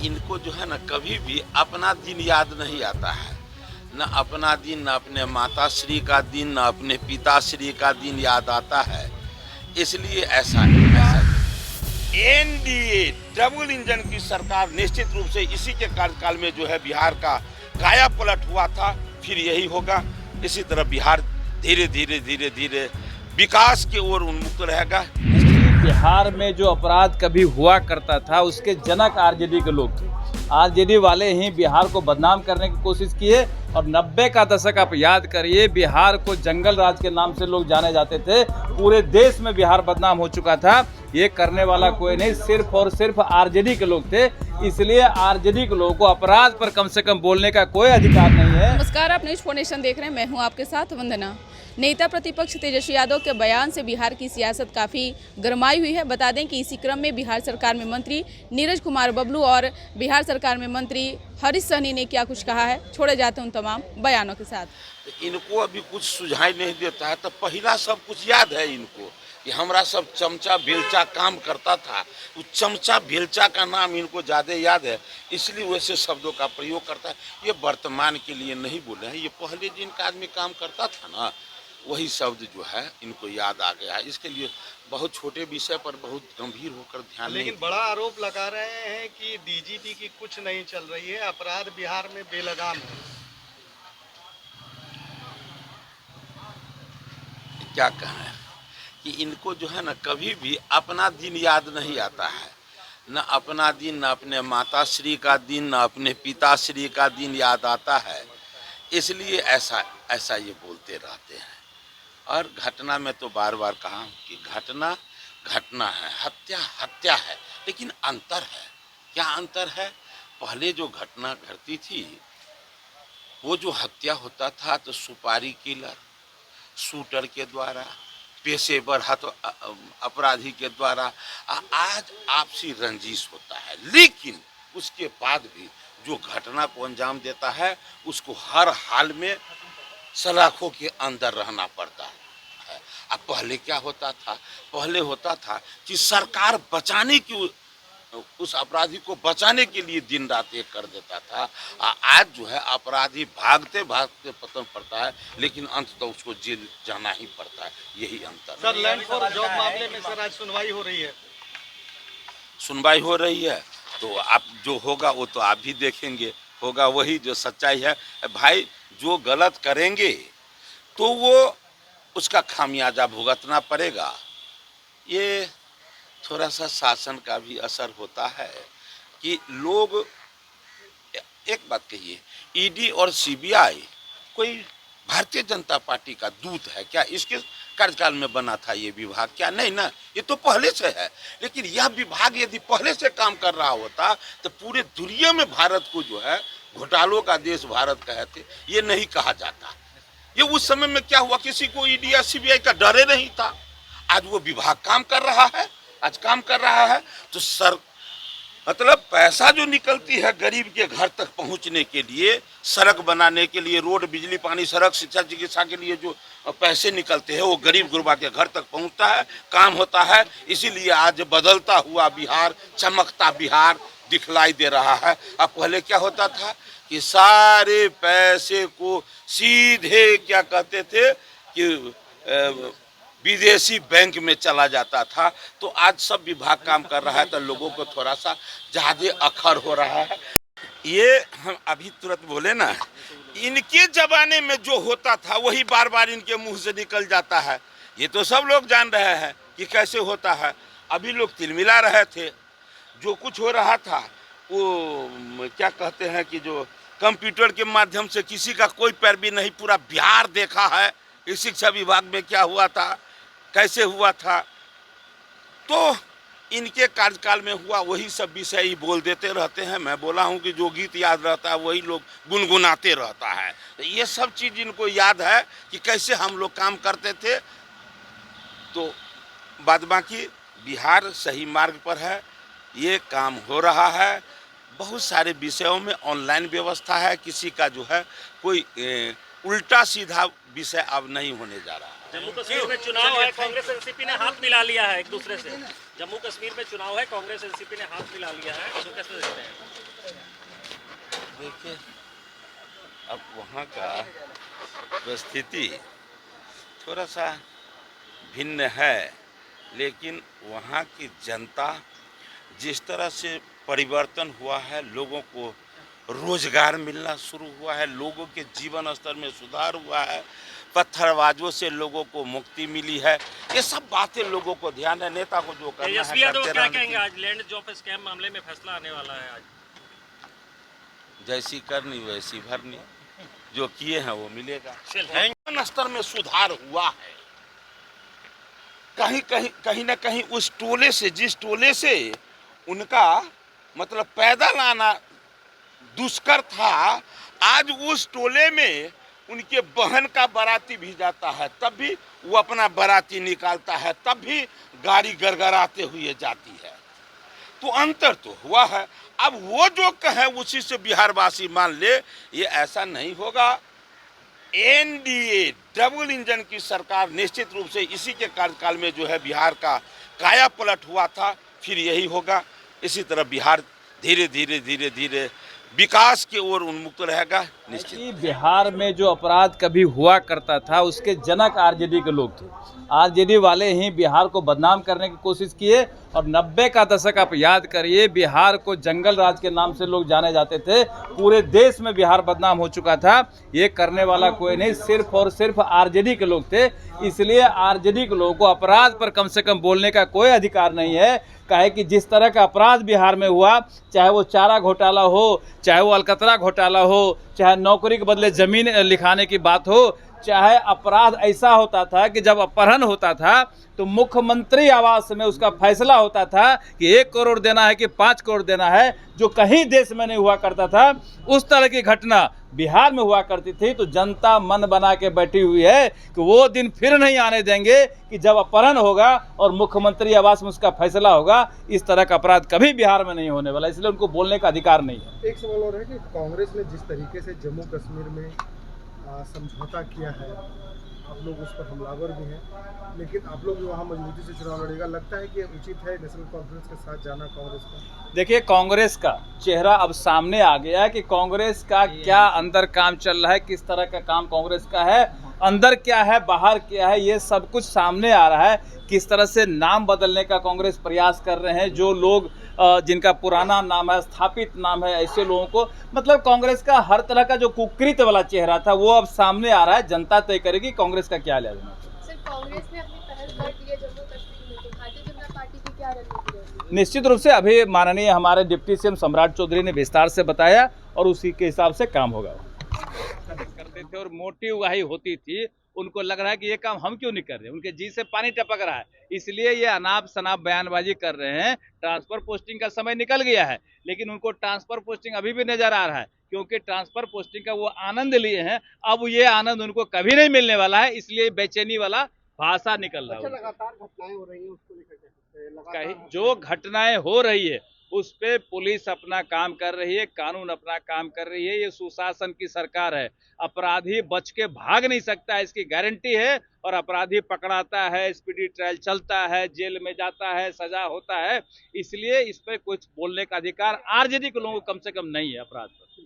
इनको जो है ना कभी भी अपना दिन याद नहीं आता है, न अपना दिन, न अपने माताश्री का दिन, न अपने पिताश्री का दिन याद आता है। इसलिए ऐसा ऐसा एनडीए डबल इंजन की सरकार निश्चित रूप से इसी के कार्यकाल में जो है बिहार का काया पलट हुआ था, फिर यही होगा। इसी तरह बिहार धीरे धीरे धीरे धीरे विकास की ओर उन्मुख रहेगा। बिहार में जो अपराध कभी हुआ करता था उसके जनक आरजेडी के लोग थे। आरजेडी वाले ही बिहार को बदनाम करने की कोशिश किए और 90 का दशक आप याद करिए, बिहार को जंगल राज के नाम से लोग जाने जाते थे। पूरे देश में बिहार बदनाम हो चुका था। ये करने वाला कोई नहीं, सिर्फ और सिर्फ आरजेडी के लोग थे। इसलिए आरजेडी के लोगों को अपराध पर कम से कम बोलने का कोई अधिकार नहीं है। नमस्कार, आप न्यूज 4 नेशन देख रहे हैं। मैं हूं आपके साथ वंदना। नेता प्रतिपक्ष तेजस्वी यादव के बयान से बिहार की सियासत काफ़ी गरमाई हुई है। बता दें कि इसी क्रम में बिहार सरकार में मंत्री नीरज कुमार बबलू और बिहार सरकार में मंत्री हरीश सहनी ने क्या कुछ कहा है, छोड़े जाते हैं उन तमाम बयानों के साथ। इनको अभी कुछ सुझाई नहीं देता है तो पहला सब कुछ याद है इनको कि हमारा सब चमचा बेलचा काम करता था। उस चमचा बेलचा का नाम इनको ज़्यादा याद है, इसलिए वैसे शब्दों का प्रयोग करता है। ये वर्तमान के लिए नहीं बोले हैं, ये पहले जिनका आदमी काम करता था ना वही शब्द जो है इनको याद आ गया है। इसके लिए बहुत छोटे विषय पर बहुत गंभीर होकर ध्यान। लेकिन बड़ा आरोप लगा रहे हैं कि डीजीपी की कुछ नहीं चल रही है, अपराध बिहार में बेलगाम है। क्या कहें कि इनको जो है ना कभी भी अपना दिन याद नहीं आता है, न अपना दिन, न अपने माताश्री का दिन, न अपने पिताश्री का दिन याद आता है। इसलिए ऐसा ऐसा ये बोलते रहते हैं। और घटना में तो बार बार कहा कि घटना घटना है, हत्या हत्या है, लेकिन अंतर है। क्या अंतर है? पहले जो घटना घटती थी वो जो हत्या होता था तो सुपारी किलर, शूटर के द्वारा, पेशेवर अपराधी के द्वारा। आज आपसी रंजिश होता है, लेकिन उसके बाद भी जो घटना को अंजाम देता है उसको हर हाल में सलाखों के अंदर रहना पड़ता है। अब पहले क्या होता था? पहले होता था कि सरकार बचाने की, उस अपराधी को बचाने के लिए दिन रात एक कर देता था। आज जो है अपराधी भागते भागते पतन पड़ता है, लेकिन अंत तो उसको जेल जाना ही पड़ता है। यही अंतर है। सर, लैंड फॉर जॉब मामले में सर आज सुनवाई हो रही है। सुनवाई हो रही है तो आप जो होगा वो तो आप भी देखेंगे, होगा वही जो सच्चाई है। भाई जो गलत करेंगे तो वो उसका खामियाजा भुगतना पड़ेगा। ये थोड़ा सा शासन का भी असर होता है कि लोग, एक बात कहिए, ईडी और सीबीआई कोई भारतीय जनता पार्टी का दूत है क्या? इसके कार्यकाल में बना था ये विभाग? क्या नहीं ना, ये तो पहले से है। लेकिन यह विभाग यदि पहले से काम कर रहा होता तो पूरे दुनिया में भारत को जो है घोटालों का देश भारत कहते, ये नहीं कहा जाता। ये उस समय में क्या हुआ, किसी को ईडी या सीबीआई का डर नहीं था। आज वो विभाग काम कर रहा है, आज काम कर रहा है तो सर मतलब पैसा जो निकलती है गरीब के घर तक पहुंचने के लिए, सड़क बनाने के लिए, रोड, बिजली, पानी, सड़क, शिक्षा, चिकित्सा के लिए जो पैसे निकलते हैं वो गरीब गुरबा के घर तक पहुंचता है, काम होता है। इसीलिए आज बदलता हुआ बिहार, चमकता बिहार दिखलाई दे रहा है। अब पहले क्या होता था कि सारे पैसे को सीधे क्या कहते थे कि विदेशी बैंक में चला जाता था। तो आज सब विभाग काम कर रहा है तो लोगों को थोड़ा सा ज़्यादा अखर हो रहा है। ये हम अभी तुरंत बोले ना, इनके जमाने में जो होता था वही बार बार इनके मुंह से निकल जाता है। ये तो सब लोग जान रहे हैं कि कैसे होता है। अभी लोग तिलमिला रहे थे। जो कुछ हो रहा था वो क्या कहते हैं कि जो कंप्यूटर के माध्यम से किसी का कोई पैरवी नहीं, पूरा बिहार देखा है इस शिक्षा विभाग में क्या हुआ था, कैसे हुआ था। तो इनके कार्यकाल में हुआ वही सब विषय ही बोल देते रहते हैं। मैं बोला हूँ कि जो गीत याद रहता है वही लोग गुनगुनाते रहता है। ये सब चीज़ इनको याद है कि कैसे हम लोग काम करते थे। तो बाद बाकी बिहार सही मार्ग पर है, ये काम हो रहा है। बहुत सारे विषयों में ऑनलाइन व्यवस्था है, किसी का जो है कोई उल्टा सीधा विषय अब नहीं होने जा रहा है। जम्मू कश्मीर में चुनाव है, कांग्रेस एनसीपी ने हाथ मिला लिया है एक दूसरे से। जम्मू कश्मीर में चुनाव है, कांग्रेस एनसीपी ने हाथ मिला लिया है, तो कैसे देखते हैं? देखिए, अब वहाँ का परिस्थिति थोड़ा सा भिन्न है, लेकिन वहाँ की जनता जिस तरह से परिवर्तन हुआ है, लोगों को रोजगार मिलना शुरू हुआ है, लोगों के जीवन स्तर में सुधार हुआ है, पत्थरबाजों से लोगों को मुक्ति मिली है, ये सब बातें लोगों को ध्यान है। नेता को जो करना है तेजस्वी यादव करते क्या रहना कहेंगे? आज लैंड जॉब स्कैम मामले में फैसला आने वाला है आज। जैसी करनी वैसी भरनी, जो किए हैं वो मिलेगा। चलिए। जीवन स्तर में सुधार हुआ है, कहीं ना कहीं उस टोले से, जिस टोले से उनका मतलब पैदा लाना दुष्कर था, आज उस टोले में उनके बहन का बाराती भी जाता है, तब भी वो अपना बाराती निकालता है, तब भी गाड़ी गड़गड़ाते हुए जाती है। तो अंतर तो हुआ है। अब वो जो कहे उसी से बिहारवासी मान ले, ये ऐसा नहीं होगा। एनडीए डबल इंजन की सरकार निश्चित रूप से इसी के कार्यकाल में जो है बिहार का काया पलट हुआ था, फिर यही होगा। इसी तरह बिहार धीरे धीरे विकास की ओर उन्मुक्त रहेगा निश्चित। कि बिहार में जो अपराध कभी हुआ करता था उसके जनक आरजेडी के लोग थे। आरजेडी वाले ही बिहार को बदनाम करने की कोशिश किए और 90 का दशक आप याद करिए, बिहार को जंगल राज के नाम से लोग जाने जाते थे। पूरे देश में बिहार बदनाम हो चुका था। ये करने वाला कोई नहीं, सिर्फ और सिर्फ आरजेडी के लोग थे। इसलिए आरजेडी के लोगों को अपराध पर कम से कम बोलने का कोई अधिकार नहीं है। कहे कि जिस तरह का अपराध बिहार में हुआ, चाहे वो चारा घोटाला हो, चाहे वो अलकतरा घोटाला हो, चाहे नौकरी के बदले जमीन लिखाने की बात हो, चाहे अपराध ऐसा होता था कि जब अपहरण होता था तो मुख्यमंत्री आवास में उसका फैसला होता था कि 1 करोड़ देना है कि 5 करोड़ देना है, जो कहीं देश में नहीं हुआ करता था। उस तरह की घटना बिहार में हुआ करती थी। तो जनता मन बना के बैठी हुई है कि वो दिन फिर नहीं आने देंगे कि जब अपहरण होगा और मुख्यमंत्री आवास में उसका फैसला होगा। इस तरह का अपराध कभी बिहार में नहीं होने वाला, इसलिए उनको बोलने का अधिकार नहीं है। एक सवाल और है कि कांग्रेस ने जिस तरीके से जम्मू कश्मीर में समझौता किया है, आप लोग उस पर हमलावर भी हैं, लेकिन आप लोग वहाँ मजबूती से चुनाव लड़ेगा, लगता है कि उचित है नेशनल कॉन्फ्रेंस के साथ जाना कांग्रेस का? देखिए, कांग्रेस का चेहरा अब सामने आ गया है कि कांग्रेस का क्या अंदर काम चल रहा है, किस तरह का काम कांग्रेस का है, अंदर क्या है बाहर क्या है, ये सब कुछ सामने आ रहा है। किस तरह से नाम बदलने का कांग्रेस प्रयास कर रहे हैं, जो लोग जिनका पुराना नाम है, स्थापित नाम है, ऐसे लोगों को, मतलब कांग्रेस का हर तरह का जो कुकृत वाला चेहरा था वो अब सामने आ रहा है। जनता तय करेगी कांग्रेस का क्या लेना। सर, कांग्रेस ने अपनी पहल कर दी है जम्मू कश्मीर में, तो भारतीय जनता पार्टी की क्या रणनीति रहेगी? निश्चित रूप से अभी माननीय हमारे डिप्टी सीएम सम्राट चौधरी ने विस्तार से बताया और उसी के हिसाब से काम होगा। करते थे और मोटी उगाही होती थी, उनको लग रहा है कि ये काम हम क्यों नहीं कर रहे, उनके जी से पानी टपक रहा है, इसलिए ये अनाप शनाप बयानबाजी कर रहे हैं। ट्रांसफर पोस्टिंग का समय निकल गया है, लेकिन उनको ट्रांसफर पोस्टिंग अभी भी नजर आ रहा है, क्योंकि ट्रांसफर पोस्टिंग का वो आनंद लिए हैं। अब ये आनंद उनको कभी नहीं मिलने वाला है, इसलिए बेचैनी वाला भाषा निकल रहा है। लगातार घटनाएं हो रही है, उसको लेकर कहीं जो घटनाएं हो रही है उस पे पुलिस अपना काम कर रही है, कानून अपना काम कर रही है। ये सुशासन की सरकार है, अपराधी बच के भाग नहीं सकता, इसकी गारंटी है। और अपराधी पकड़ाता है, स्पीडी ट्रायल चलता है, जेल में जाता है, सजा होता है। इसलिए इस पे कुछ बोलने का अधिकार आरजेडी के लोगों को कम से कम नहीं है अपराध पर।